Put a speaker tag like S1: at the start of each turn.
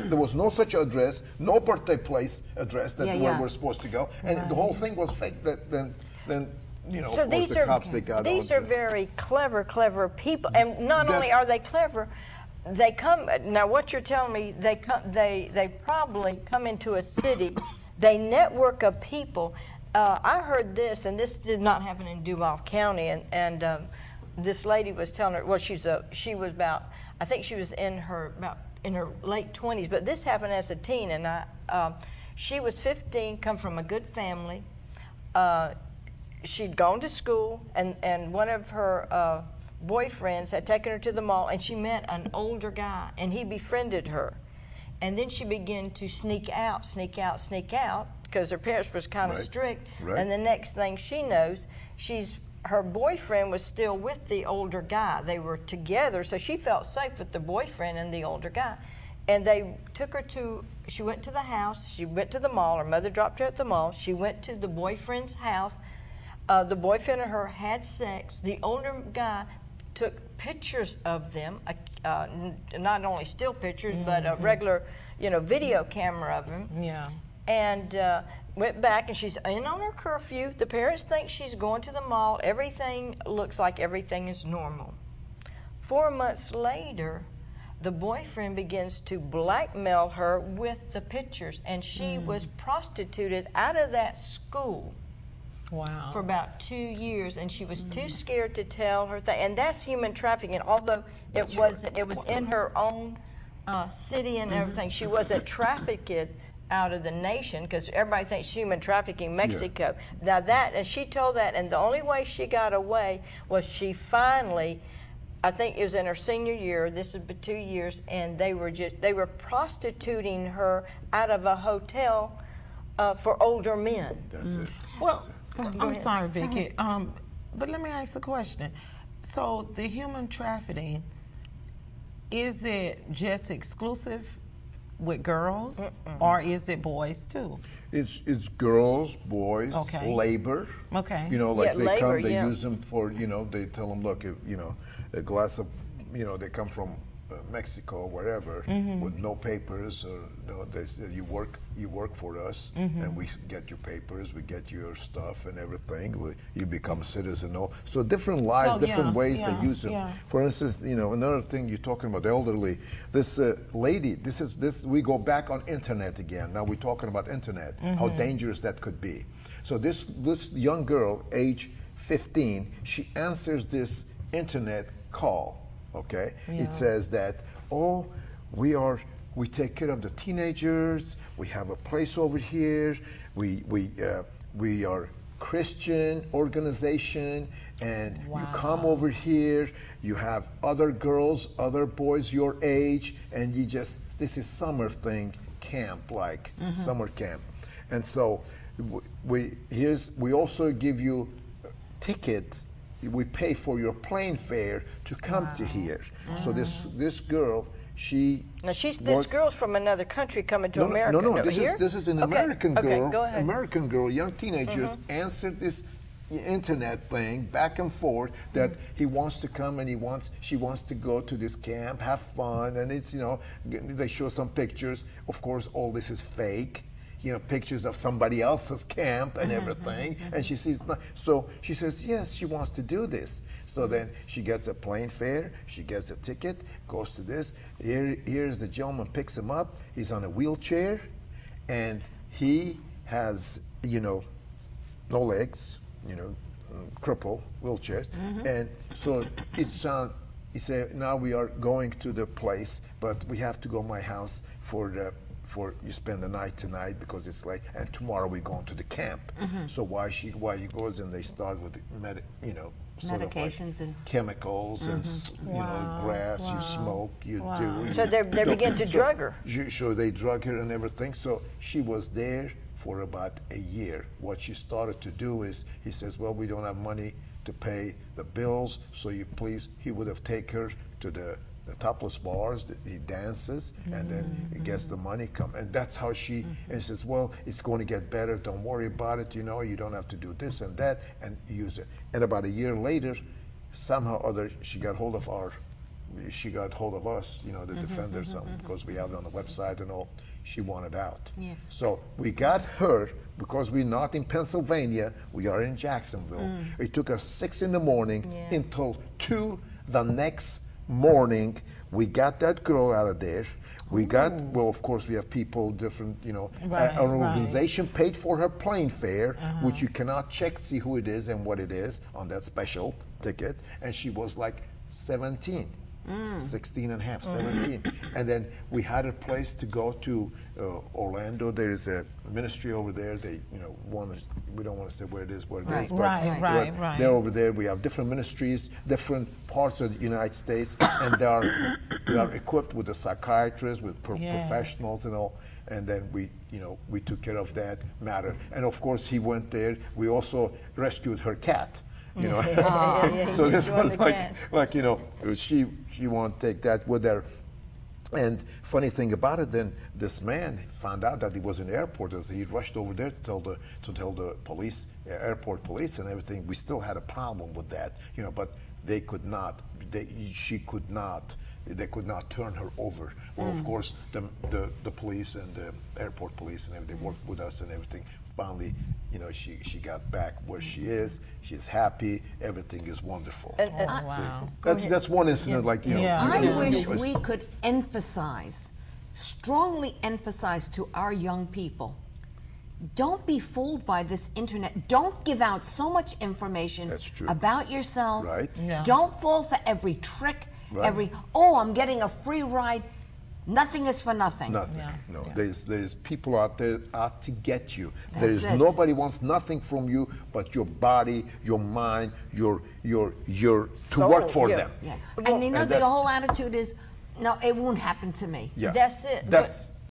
S1: there was no such address, no birthday place address that where we're supposed to go, and the whole thing was fake. Then you know,
S2: so
S1: of course, the cops they got.
S2: These are very clever people, and not only are they clever, they come. Now, what you're telling me, they probably come into a city, they network of people. I heard this, and this did not happen in Duval County, and this lady was telling her, well, she was about, I think she was in her late 20s, but this happened as a teen, and she was 15, come from a good family. She'd gone to school, and one of her boyfriends had taken her to the mall, and she met an older guy, and he befriended her. And then she began to sneak out, because her parents was kind of strict. Right. And the next thing she knows, her boyfriend was still with the older guy. They were together, so she felt safe with the boyfriend and the older guy. And they took her she went to the house, she went to the mall, her mother dropped her at the mall, she went to the boyfriend's house. The boyfriend and her had sex. The older guy took pictures of them, not only still pictures, but a regular, video camera of them. Yeah. And went back, and she's in on her curfew. The parents think she's going to the mall. Everything looks like everything is normal. 4 months later, the boyfriend begins to blackmail her with the pictures, and she was prostituted out of that school. Wow. For about 2 years, and she was too scared to tell her thing. And that's human trafficking, although it was in her own city and everything. She wasn't trafficked out of the nation, because everybody thinks human trafficking Mexico. Now and she told that, and the only way she got away was she finally, I think it was in her senior year, this was 2 years, and they were prostituting her out of a hotel for older men.
S1: That's it.
S3: Well, I'm sorry, Vicki, but let me ask a question. So the human trafficking, is it just exclusive with girls, or is it boys too?
S1: It's girls, boys, labor. Okay. They come, they use them for, they tell them, look, a glass of, they come from Mexico or wherever with no papers, or they say you work for us, and we get your papers, we get your stuff and everything. You become a citizen. So different lies, different ways they use them. Yeah. For instance, another thing you're talking about, the elderly. This lady, we go back on internet again. Now we're talking about internet, how dangerous that could be. So this young girl, age 15, she answers this internet call. Okay, it says that, we take care of the teenagers. We have a place over here. We are Christian organization, and you come over here. You have other girls, other boys your age, and this is summer thing, camp, like summer camp, and so we also give you a ticket. We pay for your plane fare to come to here. So this girl,
S2: this girl's from another country coming to America.
S1: No. This is an American girl. Go ahead. American girl, young teenagers answered this internet thing back and forth that he wants to come and she wants to go to this camp, have fun, and it's they show some pictures. Of course, all this is fake. Pictures of somebody else's camp and everything, and she sees so she says yes, she wants to do this. So then she gets a plane fare, she gets a ticket, goes to this. Here's the gentleman, picks him up. He's on a wheelchair, and he has no legs, cripple wheelchairs, and so he said, now we are going to the place, but we have to go to my house for you spend the night tonight because it's late, and tomorrow we're going to the camp. So while he goes, and they start with
S4: medications and
S1: chemicals and grass. You smoke, you do.
S2: So they begin to drug her.
S1: So they drug her and everything. So she was there for about a year. What she started to do is, he says, well, we don't have money to pay the bills, so he would have taken her to the topless bars, he dances, and then he gets the money come, and that's how she says, well, it's going to get better, don't worry about it, you don't have to do this and that, and use it. And about a year later, somehow or other, she got hold of our she got hold of us, you know, the Defenders, because we have it on the website and all. She wanted out.
S4: Yeah.
S1: So we got her, because we're not in Pennsylvania, we are in Jacksonville. It took us 6 in the morning until 2 the next morning. We got that girl out of there. We got, well, of course, we have people, different, you know, an organization paid for her plane fare, which you cannot check, see who it is and what it is on that special ticket. And she was like 17. 16 and a half, 17. And then we had a place to go to Orlando. There's a ministry over there. They, you know, we don't want to say where it is, what it is, but
S3: right.
S1: they're over there. We have different ministries, different parts of the United States, and they are equipped with a psychiatrist, with professionals and all. And then we, you know, we took care of that matter. And of course, he went there. We also rescued her cat. You know, so this was like you know, she won't take that with her. And funny thing about it, then this man found out that he was in the airport. As he rushed over there to tell the police, airport police, and everything. We still had a problem with that, you know, but they could not. They could not turn her over. Well, of course, the police and the airport police and everything worked with us and everything. Finally, you know, she got back where she is. She's happy. Everything is wonderful.
S3: Wow.
S1: That's one incident, like, you know.
S4: I wish we could strongly emphasize to our young people, don't be fooled by this internet. Don't give out so much information about yourself.
S1: Right.
S3: Yeah.
S4: Don't fall for every trick, I'm getting a free ride. Nothing is for nothing.
S1: Nothing.
S3: Yeah.
S1: No.
S3: Yeah.
S1: There's people out there out to get you.
S4: That's it.
S1: Nobody wants nothing from you but your body, your mind, your to work for them.
S4: Yeah. And you know, the whole attitude is, no, it won't happen to me.
S1: Yeah.
S2: That's it.
S1: That's